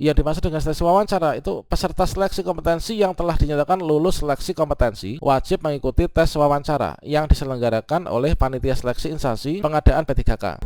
Yang dimaksud dengan seleksi wawancara itu peserta seleksi kompetensi yang telah dinyatakan lulus seleksi kompetensi wajib mengikuti tes wawancara yang diselenggarakan oleh panitia seleksi instansi pengadaan P3K.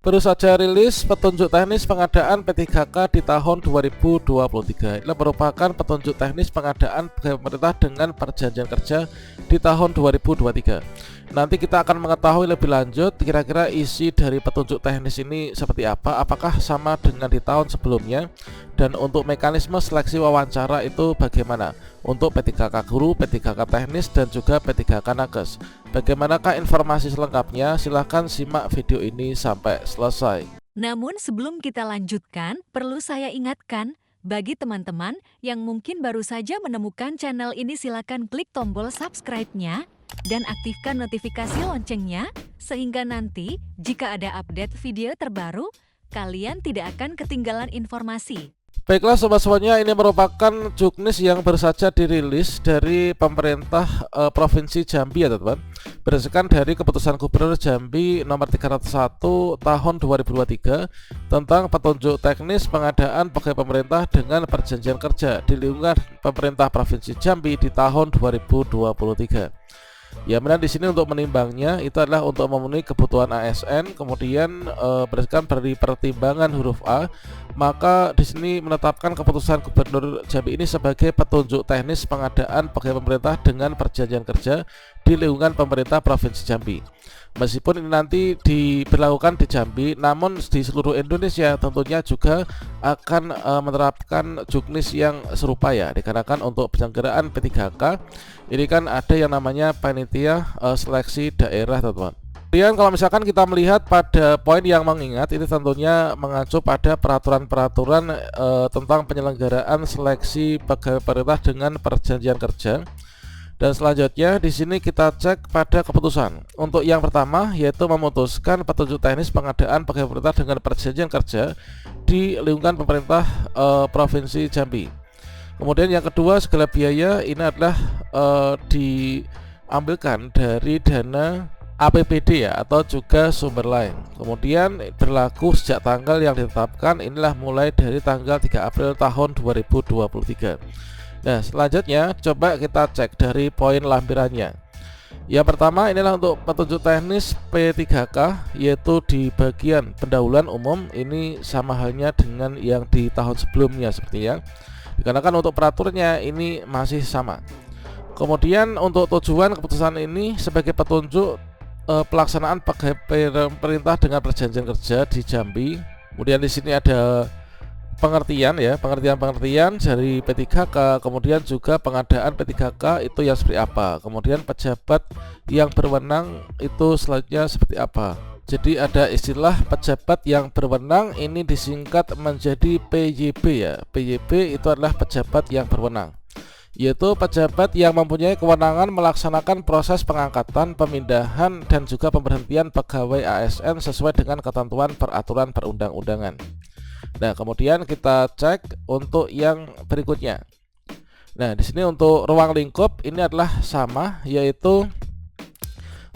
Baru saja rilis petunjuk teknis pengadaan P3K di tahun 2023. Ini merupakan petunjuk teknis pengadaan pegawai pemerintah dengan perjanjian kerja di tahun 2023. Nanti kita akan mengetahui lebih lanjut kira-kira isi dari petunjuk teknis ini seperti apa, apakah sama dengan di tahun sebelumnya, dan untuk mekanisme seleksi wawancara itu bagaimana untuk P3K guru, P3K teknis, dan juga P3K nakes. Bagaimanakah informasi selengkapnya? Silahkan simak video ini sampai selesai. Namun sebelum kita lanjutkan, perlu saya ingatkan, bagi teman-teman yang mungkin baru saja menemukan channel ini, silakan klik tombol subscribe-nya dan aktifkan notifikasi loncengnya, sehingga nanti jika ada update video terbaru, kalian tidak akan ketinggalan informasi. Baiklah sobat-sobatnya, ini merupakan juknis yang baru saja dirilis dari pemerintah Provinsi Jambi ya teman-teman, berdasarkan dari keputusan Gubernur Jambi nomor 301 tahun 2023 tentang petunjuk teknis pengadaan pegawai pemerintah dengan perjanjian kerja di lingkungan pemerintah Provinsi Jambi di tahun 2023. Ya, benar di sini untuk menimbangnya itu adalah untuk memenuhi kebutuhan ASN, kemudian berdasarkan dari pertimbangan huruf A, maka di sini menetapkan keputusan Gubernur Jambi ini sebagai petunjuk teknis pengadaan pegawai pemerintah dengan perjanjian kerja di lingkungan pemerintah Provinsi Jambi. Meskipun ini nanti diberlakukan di Jambi, namun di seluruh Indonesia tentunya juga akan menerapkan juknis yang serupa ya, dikarenakan untuk penyelenggaraan P3K ini kan ada yang namanya panitia seleksi daerah teman-teman. Kemudian kalau misalkan kita melihat pada poin yang mengingat, ini tentunya mengacu pada peraturan-peraturan tentang penyelenggaraan seleksi pegawai pemerintah dengan perjanjian kerja. Dan selanjutnya di sini kita cek pada keputusan. Untuk yang pertama yaitu memutuskan petunjuk teknis pengadaan pegawai pemerintah dengan perjanjian kerja di lingkungan pemerintah Provinsi Jambi. Kemudian yang kedua, segala biaya ini adalah diambilkan dari dana APBD ya, atau juga sumber lain. Kemudian berlaku sejak tanggal yang ditetapkan, inilah mulai dari tanggal 3 April tahun 2023. Nah, selanjutnya coba kita cek dari poin lampirannya. Yang pertama inilah untuk petunjuk teknis P3K, yaitu di bagian pendahuluan umum. Ini sama halnya dengan yang di tahun sebelumnya sepertinya, dikarenakan untuk peraturannya ini masih sama. Kemudian untuk tujuan keputusan ini sebagai petunjuk pelaksanaan pegawai pemerintah dengan perjanjian kerja di Jambi. Kemudian di sini ada pengertian ya, pengertian dari P3K, kemudian juga pengadaan P3K itu yang seperti apa, kemudian pejabat yang berwenang itu selanjutnya seperti apa. Jadi ada istilah pejabat yang berwenang, ini disingkat menjadi PYB ya. PYB itu adalah pejabat yang berwenang, yaitu pejabat yang mempunyai kewenangan melaksanakan proses pengangkatan, pemindahan, dan juga pemberhentian pegawai ASN sesuai dengan ketentuan peraturan perundang-undangan. Nah, kemudian kita cek untuk yang berikutnya. Nah, di sini untuk ruang lingkup ini adalah sama, yaitu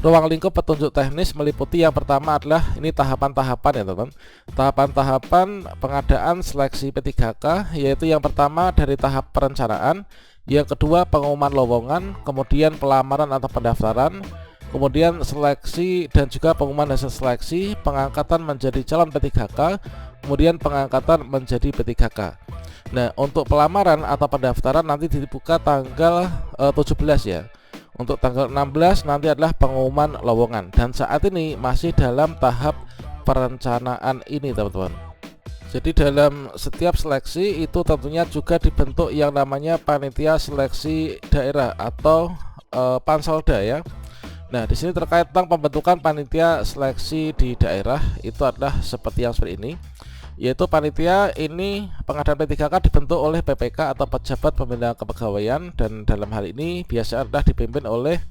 ruang lingkup petunjuk teknis meliputi yang pertama adalah ini tahapan-tahapan ya teman-teman. Tahapan-tahapan pengadaan seleksi P3K, yaitu yang pertama dari tahap perencanaan, yang kedua pengumuman lowongan, kemudian pelamaran atau pendaftaran, kemudian seleksi dan juga pengumuman hasil seleksi, pengangkatan menjadi calon P3K, kemudian pengangkatan menjadi P3K. Nah, untuk pelamaran atau pendaftaran nanti dibuka tanggal 17 ya. Untuk tanggal 16 nanti adalah pengumuman lowongan, dan saat ini masih dalam tahap perencanaan ini teman-teman. Jadi dalam setiap seleksi itu tentunya juga dibentuk yang namanya panitia seleksi daerah atau Panselda ya. Nah, di sini terkait tentang pembentukan panitia seleksi di daerah itu adalah seperti yang seperti ini, yaitu panitia ini pengadaan P3K dibentuk oleh PPK atau pejabat pembina kepegawaian, dan dalam hal ini biasanya adalah dipimpin oleh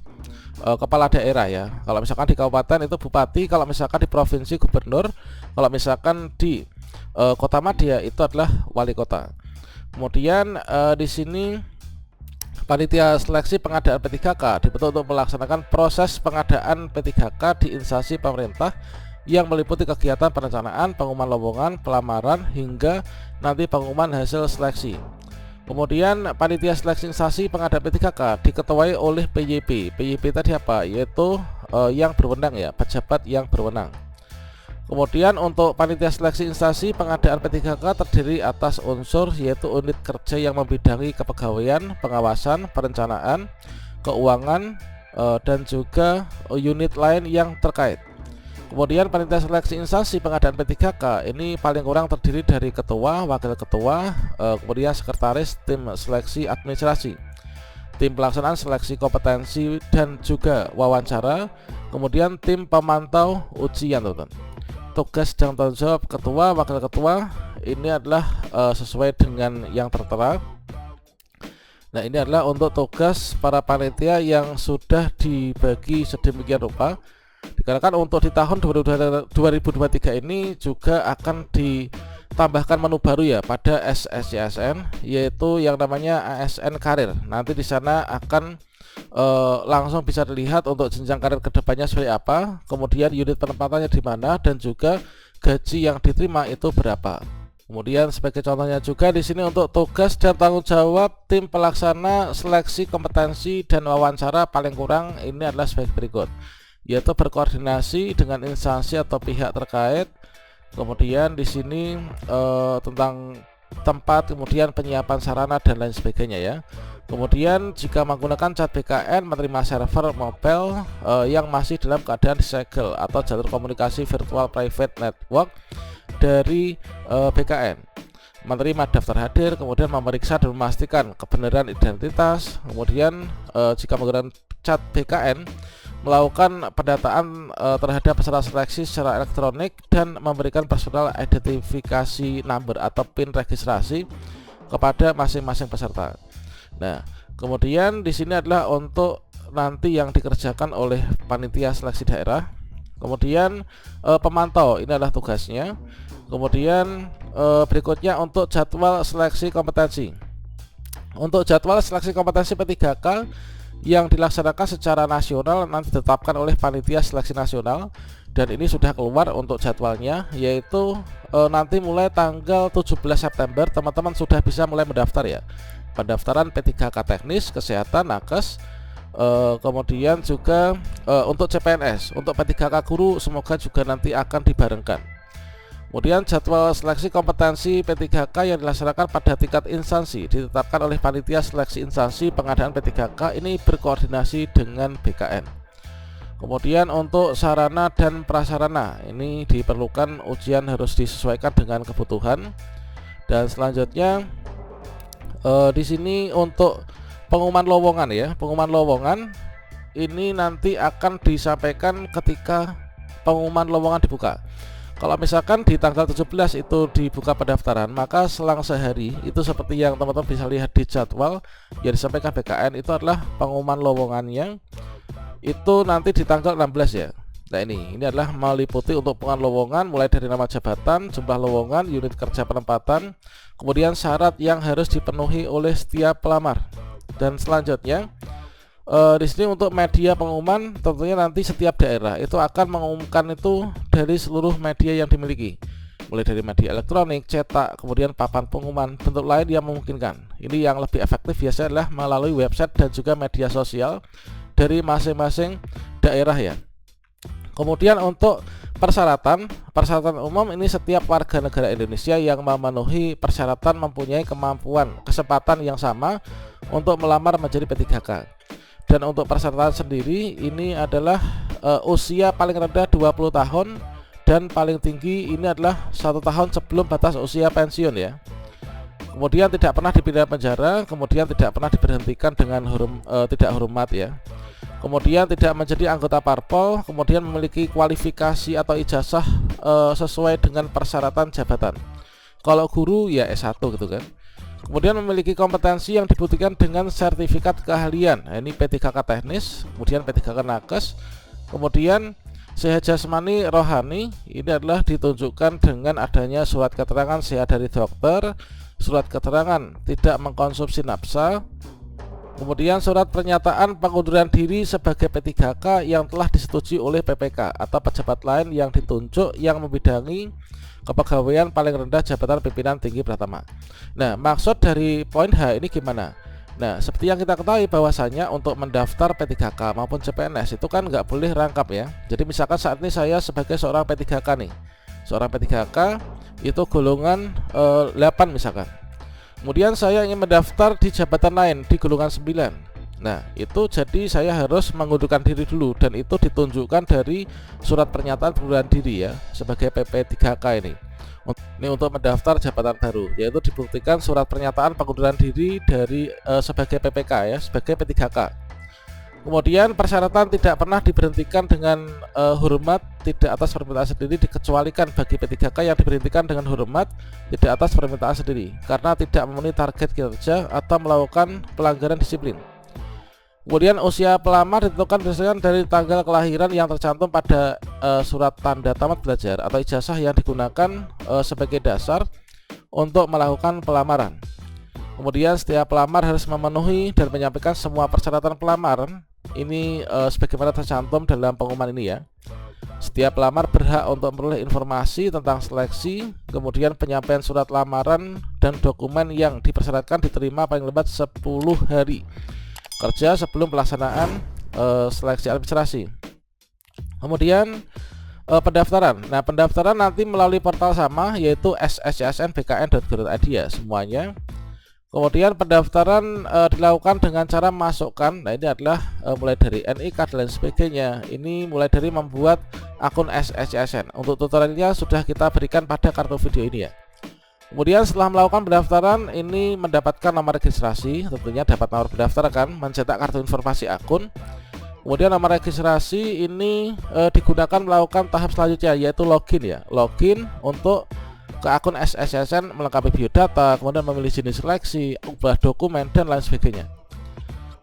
kepala daerah ya. Kalau misalkan di kabupaten itu bupati, kalau misalkan di provinsi gubernur, kalau misalkan di kota madya itu adalah wali kota. Kemudian di sini panitia seleksi pengadaan P3K dibentuk untuk melaksanakan proses pengadaan P3K di instansi pemerintah yang meliputi kegiatan perencanaan, pengumuman lowongan, pelamaran, hingga nanti pengumuman hasil seleksi. Kemudian panitia seleksi instansi pengadaan P3K diketuai oleh PYP. PYP tadi apa? Yaitu yang berwenang ya, pejabat yang berwenang. Kemudian untuk panitia seleksi instansi pengadaan P3K terdiri atas unsur yaitu unit kerja yang membidangi kepegawaian, pengawasan, perencanaan, keuangan, dan juga unit lain yang terkait. Kemudian panitia seleksi instansi pengadaan P3K ini paling kurang terdiri dari ketua, wakil ketua, kemudian sekretaris, tim seleksi administrasi, tim pelaksanaan seleksi kompetensi dan juga wawancara, kemudian tim pemantau ujian, teman-teman. Tugas dan tanggung jawab ketua, wakil ketua ini adalah sesuai dengan yang tertera. Nah, ini adalah untuk tugas para panitia yang sudah dibagi sedemikian rupa. Dikarenakan untuk di tahun 2023 ini juga akan ditambahkan menu baru ya pada SSCSN, yaitu yang namanya ASN Karir. Nanti di sana akan langsung bisa dilihat untuk jenjang karir kedepannya seperti apa, kemudian unit penempatannya di mana, dan juga gaji yang diterima itu berapa. Kemudian sebagai contohnya juga di sini untuk tugas dan tanggung jawab tim pelaksana seleksi kompetensi dan wawancara paling kurang ini adalah sebagai berikut, yaitu berkoordinasi dengan instansi atau pihak terkait. Kemudian di sini tentang tempat, kemudian penyiapan sarana dan lain sebagainya ya. Kemudian jika menggunakan cat BKN menerima server mobile yang masih dalam keadaan disegel atau jalur komunikasi virtual private network dari BKN, menerima daftar hadir, kemudian memeriksa dan memastikan kebenaran identitas. Kemudian jika menggunakan cat BKN melakukan pendataan terhadap peserta seleksi secara elektronik dan memberikan personal identifikasi number atau PIN registrasi kepada masing-masing peserta. Nah, kemudian di sini adalah untuk nanti yang dikerjakan oleh panitia seleksi daerah. Kemudian pemantau ini adalah tugasnya. Kemudian berikutnya untuk jadwal seleksi kompetensi. Untuk jadwal seleksi kompetensi P3K yang dilaksanakan secara nasional nanti ditetapkan oleh panitia seleksi nasional, dan ini sudah keluar untuk jadwalnya, yaitu nanti mulai tanggal 17 September teman-teman sudah bisa mulai mendaftar ya. Pendaftaran P3K teknis, kesehatan, nakes, kemudian juga untuk CPNS, untuk P3K guru semoga juga nanti akan dibarengkan. Kemudian jadwal seleksi kompetensi P3K yang dilaksanakan pada tingkat instansi ditetapkan oleh panitia seleksi instansi pengadaan P3K ini berkoordinasi dengan BKN. Kemudian untuk sarana dan prasarana ini diperlukan ujian harus disesuaikan dengan kebutuhan. Dan selanjutnya di sini untuk pengumuman lowongan ya, pengumuman lowongan ini nanti akan disampaikan ketika pengumuman lowongan dibuka. Kalau misalkan di tanggal 17 itu dibuka pendaftaran, maka selang sehari itu seperti yang teman-teman bisa lihat di jadwal yang disampaikan BKN itu adalah pengumuman lowongannya itu nanti di tanggal 16 ya. Nah ini adalah meliputi untuk pengumuman lowongan mulai dari nama jabatan, jumlah lowongan, unit kerja penempatan, kemudian syarat yang harus dipenuhi oleh setiap pelamar. Dan selanjutnya di sini untuk media pengumuman tentunya nanti setiap daerah itu akan mengumumkan itu dari seluruh media yang dimiliki, mulai dari media elektronik, cetak, kemudian papan pengumuman, bentuk lain yang memungkinkan. Ini yang lebih efektif biasanya adalah melalui website dan juga media sosial dari masing-masing daerah ya. Kemudian untuk persyaratan umum ini setiap warga negara Indonesia yang memenuhi persyaratan mempunyai kemampuan kesempatan yang sama untuk melamar menjadi P3K. Dan untuk persyaratan sendiri ini adalah usia paling rendah 20 tahun dan paling tinggi ini adalah 1 tahun sebelum batas usia pensiun ya. Kemudian tidak pernah dipidana penjara, kemudian tidak pernah diberhentikan dengan tidak hormat ya. Kemudian tidak menjadi anggota parpol, kemudian memiliki kualifikasi atau ijazah sesuai dengan persyaratan jabatan. Kalau guru ya S1 gitu kan. Kemudian memiliki kompetensi yang dibutuhkan dengan sertifikat keahlian. Nah, ini P3K teknis, kemudian P3K nakes, kemudian sehat jasmani rohani ini adalah ditunjukkan dengan adanya surat keterangan sehat dari dokter, surat keterangan tidak mengkonsumsi nafsa, Kemudian surat pernyataan pengunduran diri sebagai P3K yang telah disetujui oleh PPK atau pejabat lain yang ditunjuk yang membidangi kepegawaian paling rendah jabatan pimpinan tinggi Pratama. Nah, maksud dari poin H ini gimana? Nah, seperti yang kita ketahui bahwasanya untuk mendaftar P3K maupun CPNS itu kan nggak boleh rangkap ya. Jadi misalkan saat ini saya sebagai seorang P3K nih, seorang P3K itu golongan 8 misalkan. Kemudian saya ingin mendaftar di jabatan lain di golongan 9. Nah, itu jadi saya harus mengundurkan diri dulu, dan itu ditunjukkan dari surat pernyataan pengunduran diri ya, sebagai PP3K ini. Ini untuk mendaftar jabatan baru, yaitu dibuktikan surat pernyataan pengunduran diri dari sebagai PPK ya, sebagai P3K. Kemudian persyaratan tidak pernah diberhentikan dengan hormat, tidak atas permintaan sendiri, dikecualikan bagi P3K yang diberhentikan dengan hormat, tidak atas permintaan sendiri karena tidak memenuhi target kinerja atau melakukan pelanggaran disiplin. Kemudian usia pelamar ditentukan berdasarkan dari tanggal kelahiran yang tercantum pada surat tanda tamat belajar atau ijazah yang digunakan sebagai dasar untuk melakukan pelamaran. Kemudian setiap pelamar harus memenuhi dan menyampaikan semua persyaratan pelamaran ini sebagaimana tercantum dalam pengumuman ini ya. Setiap pelamar berhak untuk memperoleh informasi tentang seleksi, kemudian penyampaian surat lamaran dan dokumen yang dipersyaratkan diterima paling lambat 10 hari kerja sebelum pelaksanaan seleksi administrasi. Kemudian pendaftaran. Nah, pendaftaran nanti melalui portal sama, yaitu sscsn.bkn.go.id ya semuanya. Kemudian pendaftaran dilakukan dengan cara masukkan, nah ini adalah mulai dari NIK dan lain sebagainya. Ini mulai dari membuat akun SSCSN. Untuk tutorialnya sudah kita berikan pada kartu video ini ya. Kemudian setelah melakukan pendaftaran, ini mendapatkan nomor registrasi, tentunya dapat nomor pendaftar kan, mencetak kartu informasi akun. Kemudian nomor registrasi ini digunakan melakukan tahap selanjutnya, yaitu login ya. Login untuk ke akun SSCSN, melengkapi biodata, kemudian memilih jenis seleksi, ubah dokumen, dan lain sebagainya.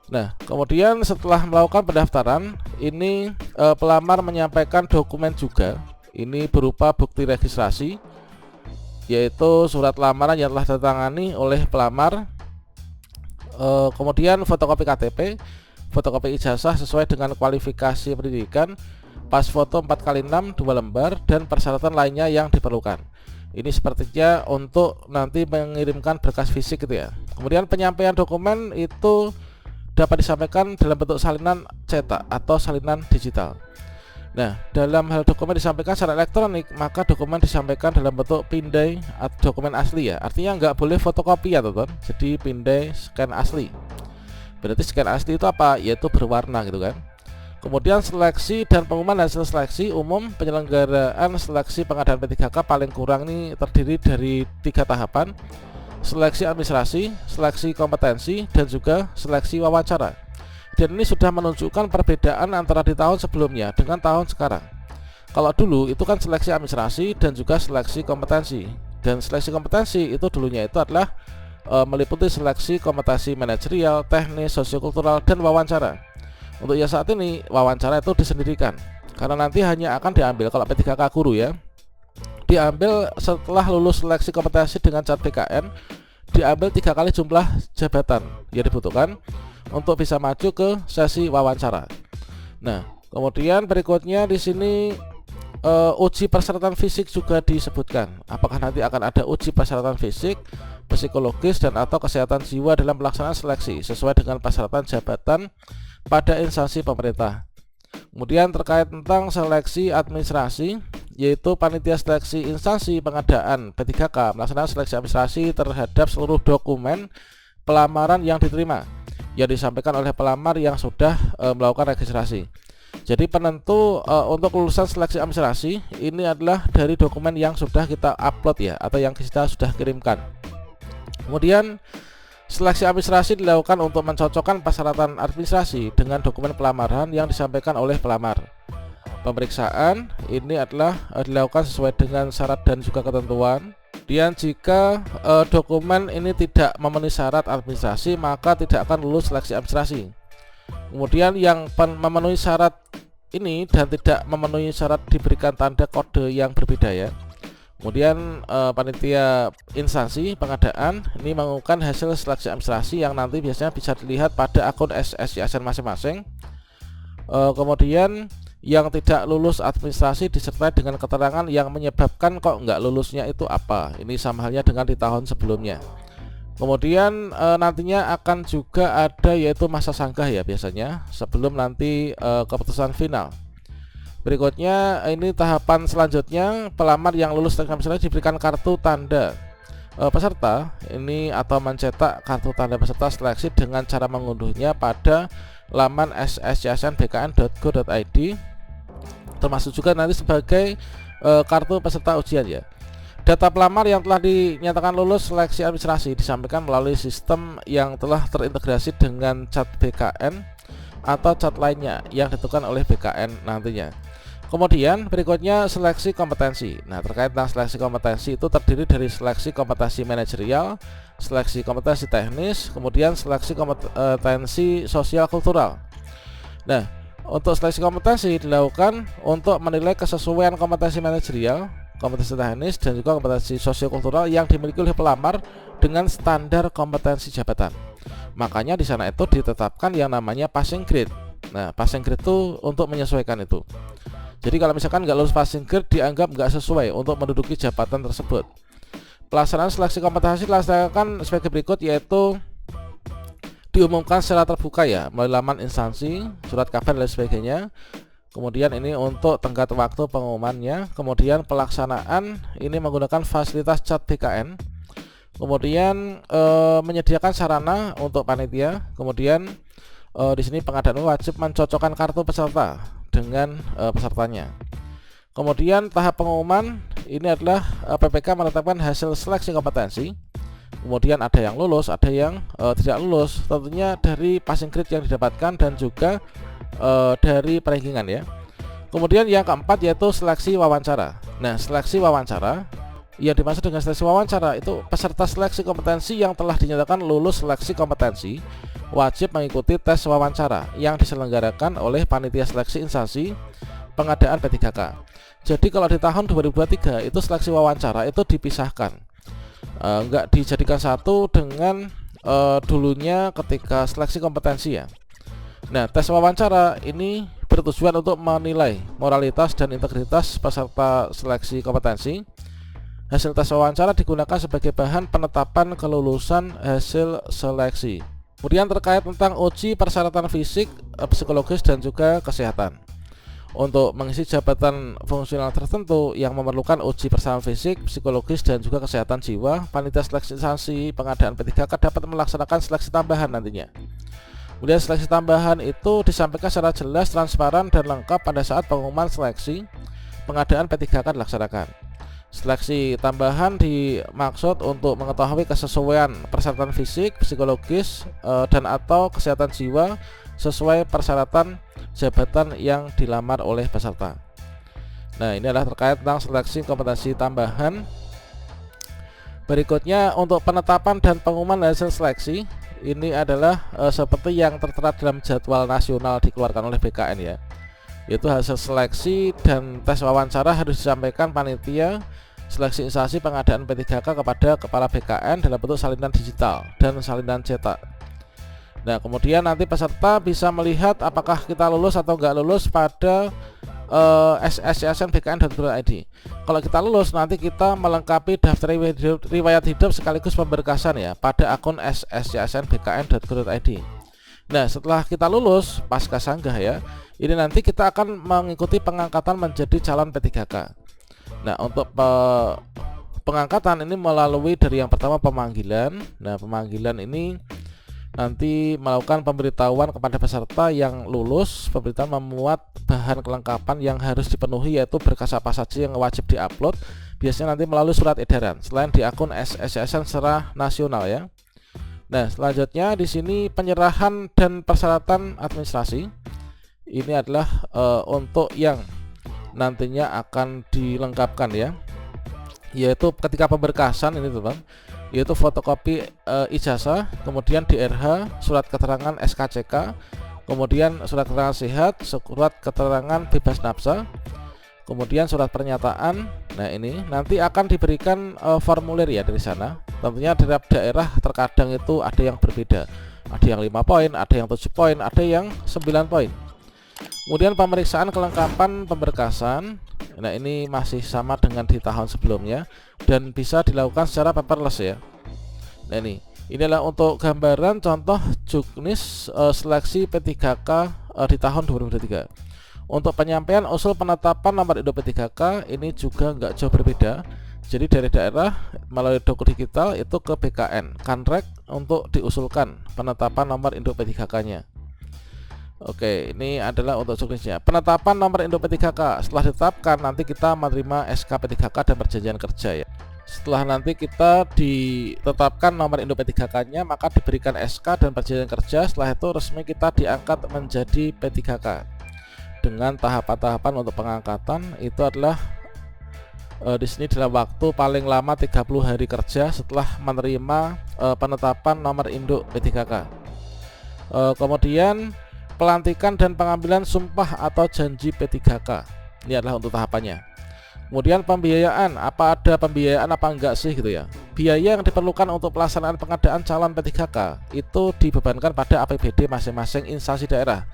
Nah, kemudian setelah melakukan pendaftaran, ini pelamar menyampaikan dokumen juga. Ini berupa bukti registrasi, yaitu surat lamaran yang telah ditandatangani oleh pelamar, kemudian fotokopi KTP, fotokopi ijazah sesuai dengan kualifikasi pendidikan, pas foto 4x6 2 lembar, dan persyaratan lainnya yang diperlukan. Ini sepertinya untuk nanti mengirimkan berkas fisik gitu ya. Kemudian penyampaian dokumen itu dapat disampaikan dalam bentuk salinan cetak atau salinan digital. Nah, dalam hal dokumen disampaikan secara elektronik, maka dokumen disampaikan dalam bentuk pindai atau dokumen asli ya. Artinya nggak boleh fotokopi ya teman-teman. Jadi pindai scan asli. Berarti scan asli itu apa? Yaitu berwarna gitu kan. Kemudian seleksi dan pengumuman hasil seleksi umum. Penyelenggaraan seleksi pengadaan P3K paling kurang ini terdiri dari 3 tahapan: seleksi administrasi, seleksi kompetensi, dan juga seleksi wawancara. Dan ini sudah menunjukkan perbedaan antara di tahun sebelumnya dengan tahun sekarang. Kalau dulu itu kan seleksi administrasi dan juga seleksi kompetensi. Dan seleksi kompetensi itu dulunya itu adalah meliputi seleksi kompetensi manajerial, teknis, sosiokultural, dan wawancara. Untuk yang saat ini wawancara itu disendirikan, karena nanti hanya akan diambil kalau P3K guru ya, diambil setelah lulus seleksi kompetensi dengan cat BKN, diambil 3 kali jumlah jabatan yang dibutuhkan untuk bisa maju ke sesi wawancara. Nah, kemudian berikutnya di sini uji persyaratan fisik juga disebutkan. Apakah nanti akan ada uji persyaratan fisik, psikologis, dan atau kesehatan jiwa dalam pelaksanaan seleksi sesuai dengan persyaratan jabatan pada instansi pemerintah. Kemudian terkait tentang seleksi administrasi, yaitu panitia seleksi instansi pengadaan P3K melaksanakan seleksi administrasi terhadap seluruh dokumen pelamaran yang diterima yang disampaikan oleh pelamar yang sudah melakukan registrasi. Jadi penentu untuk lulusan seleksi administrasi ini adalah dari dokumen yang sudah kita upload ya, atau yang kita sudah kirimkan. Kemudian seleksi administrasi dilakukan untuk mencocokkan persyaratan administrasi dengan dokumen pelamaran yang disampaikan oleh pelamar. Pemeriksaan ini adalah dilakukan sesuai dengan syarat dan juga ketentuan. Dan jika dokumen ini tidak memenuhi syarat administrasi, maka tidak akan lulus seleksi administrasi. Kemudian yang memenuhi syarat ini dan tidak memenuhi syarat diberikan tanda kode yang berbeda ya. Kemudian panitia instansi pengadaan ini mengumumkan hasil seleksi administrasi yang nanti biasanya bisa dilihat pada akun SSYSN masing-masing. Kemudian yang tidak lulus administrasi disertai dengan keterangan yang menyebabkan kok nggak lulusnya itu apa. Ini sama halnya dengan di tahun sebelumnya. Kemudian nantinya akan juga ada yaitu masa sanggah ya biasanya sebelum nanti keputusan final. Berikutnya ini tahapan selanjutnya, pelamar yang lulus teknik administrasi diberikan kartu tanda peserta ini atau mencetak kartu tanda peserta seleksi dengan cara mengunduhnya pada laman ssysnbkn.go.id, termasuk juga nanti sebagai kartu peserta ujian ya. Data pelamar yang telah dinyatakan lulus seleksi administrasi disampaikan melalui sistem yang telah terintegrasi dengan Chat BKN atau chat lainnya yang ditentukan oleh BKN nantinya. Kemudian berikutnya seleksi kompetensi. Nah, terkait dengan seleksi kompetensi itu terdiri dari seleksi kompetensi manajerial, seleksi kompetensi teknis, kemudian seleksi kompetensi sosial kultural. Nah, untuk seleksi kompetensi dilakukan untuk menilai kesesuaian kompetensi manajerial, kompetensi teknis, dan juga kompetensi sosial kultural yang dimiliki oleh pelamar dengan standar kompetensi jabatan. Makanya di sana itu ditetapkan yang namanya passing grade. Nah, passing grade itu untuk menyesuaikan itu. Jadi kalau misalkan nggak lulus passing grade dianggap nggak sesuai untuk menduduki jabatan tersebut. Pelaksanaan seleksi kompetensi dilaksanakan sebagai berikut, yaitu diumumkan secara terbuka ya melalui laman instansi, surat kabar dan sebagainya. Kemudian ini untuk tenggat waktu pengumumannya. Kemudian pelaksanaan ini menggunakan fasilitas Chat BKN. Kemudian menyediakan sarana untuk panitia. Kemudian di sini pengadaan wajib mencocokkan kartu peserta dengan pesertanya. Kemudian tahap pengumuman ini adalah PPK menetapkan hasil seleksi kompetensi. Kemudian ada yang lulus, ada yang tidak lulus, tentunya dari passing grade yang didapatkan dan juga dari perankingan ya. Kemudian yang keempat yaitu seleksi wawancara. Nah, seleksi wawancara yang dimaksud dengan seleksi wawancara itu peserta seleksi kompetensi yang telah dinyatakan lulus seleksi kompetensi wajib mengikuti tes wawancara yang diselenggarakan oleh panitia seleksi instansi pengadaan P3K. Jadi kalau di tahun 2023 itu seleksi wawancara itu dipisahkan, enggak dijadikan satu dengan dulunya ketika seleksi kompetensi ya. Nah, tes wawancara ini bertujuan untuk menilai moralitas dan integritas peserta seleksi kompetensi. Hasil tes wawancara digunakan sebagai bahan penetapan kelulusan hasil seleksi. Kemudian terkait tentang uji persyaratan fisik, psikologis dan juga kesehatan. Untuk mengisi jabatan fungsional tertentu yang memerlukan uji persyaratan fisik, psikologis dan juga kesehatan jiwa, panitia seleksi instansi pengadaan P3K dapat melaksanakan seleksi tambahan nantinya. Kemudian seleksi tambahan itu disampaikan secara jelas, transparan dan lengkap pada saat pengumuman seleksi pengadaan P3K dilaksanakan. Seleksi tambahan dimaksud untuk mengetahui kesesuaian persyaratan fisik, psikologis, dan atau kesehatan jiwa sesuai persyaratan jabatan yang dilamar oleh peserta. Nah, ini adalah terkait tentang seleksi kompetensi tambahan. Berikutnya untuk penetapan dan pengumuman hasil seleksi, ini adalah seperti yang tertera dalam jadwal nasional dikeluarkan oleh BKN ya. Yaitu hasil seleksi dan tes wawancara harus disampaikan panitia seleksi instansi pengadaan P3K kepada kepala BKN dalam bentuk salinan digital dan salinan cetak. Nah, kemudian nanti peserta bisa melihat apakah kita lulus atau enggak lulus pada ssysnbkn.go.id. Kalau kita lulus, nanti kita melengkapi daftar riwayat hidup sekaligus pemberkasan ya pada akun ssysnbkn.go.id. Nah, setelah kita lulus pasca sanggah ya, ini nanti kita akan mengikuti pengangkatan menjadi calon P3K. Nah, untuk pengangkatan ini melalui dari yang pertama pemanggilan. Nah, pemanggilan ini nanti melakukan pemberitahuan kepada peserta yang lulus. Pemberitahuan memuat bahan kelengkapan yang harus dipenuhi, yaitu berkas apa saja yang wajib diupload. Biasanya nanti melalui surat edaran selain di akun SSYSN secara nasional ya. Nah, selanjutnya di sini penyerahan dan persyaratan administrasi. Ini adalah untuk yang nantinya akan dilengkapkan ya, yaitu ketika pemberkasan ini teman, yaitu fotokopi ijazah, kemudian DRH, surat keterangan SKCK, kemudian surat keterangan sehat, surat keterangan bebas nafsa, kemudian surat pernyataan. Nah ini nanti akan diberikan formulir ya dari sana. Tentunya di tiap daerah terkadang itu ada yang berbeda, ada yang 5 poin, ada yang 7 poin, ada yang 9 poin. Kemudian pemeriksaan kelengkapan pemberkasan. Nah ini masih sama dengan di tahun sebelumnya dan bisa dilakukan secara paperless ya. Nah inilah untuk gambaran contoh juknis seleksi P3K di tahun 2023. Untuk penyampaian usul penetapan nomor induk P3K ini juga nggak jauh berbeda. Jadi dari daerah melalui doku digital itu ke BKN Kanrek untuk diusulkan penetapan nomor induk P3K-nya. Oke, ini adalah untuk juknisnya. Penetapan nomor induk P3K setelah ditetapkan nanti kita menerima SK P3K dan perjanjian kerja ya. Setelah nanti kita ditetapkan nomor induk P3K-nya, maka diberikan SK dan perjanjian kerja. Setelah itu resmi kita diangkat menjadi P3K. Dengan tahapan-tahapan untuk pengangkatan itu adalah di sini dalam waktu paling lama 30 hari kerja setelah menerima penetapan nomor induk P3K. Kemudian pelantikan dan pengambilan sumpah atau janji P3K. Ini adalah untuk tahapannya. Kemudian pembiayaan, apa ada pembiayaan apa enggak sih gitu ya. Biaya yang diperlukan untuk pelaksanaan pengadaan calon P3K itu dibebankan pada APBD masing-masing instansi daerah.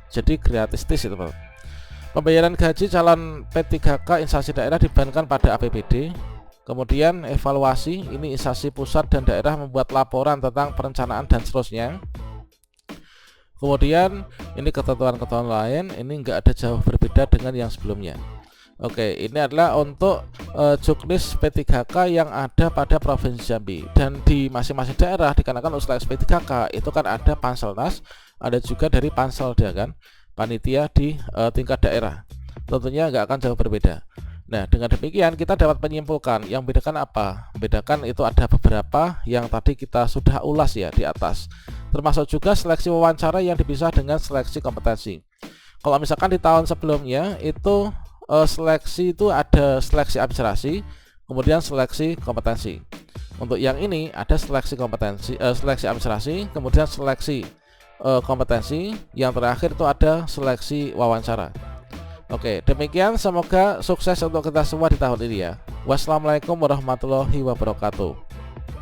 Jadi gratis itu Pak. Pembayaran gaji calon P3K instansi daerah dibebankan pada APBD. Kemudian evaluasi, ini instansi pusat dan daerah membuat laporan tentang perencanaan dan seterusnya. Kemudian ini ketentuan-ketentuan lain, ini enggak ada jauh berbeda dengan yang sebelumnya. Oke, ini adalah untuk juknis P3K yang ada pada Provinsi Jambi. Dan di masing-masing daerah dikarenakan seleksi P3K itu kan ada Panselnas, ada juga dari Panselda kan, panitia di tingkat daerah. Tentunya nggak akan jauh berbeda. Nah dengan demikian kita dapat menyimpulkan yang membedakan apa? Membedakan itu ada beberapa yang tadi kita sudah ulas ya di atas. Termasuk juga seleksi wawancara yang dipisah dengan seleksi kompetensi. Kalau misalkan di tahun sebelumnya itu seleksi itu ada seleksi administrasi, kemudian seleksi kompetensi. Untuk yang ini ada seleksi kompetensi, seleksi administrasi, kemudian seleksi kompetensi, yang terakhir itu ada seleksi wawancara. Oke, demikian, semoga sukses untuk kita semua di tahun ini ya. Wassalamualaikum warahmatullahi wabarakatuh.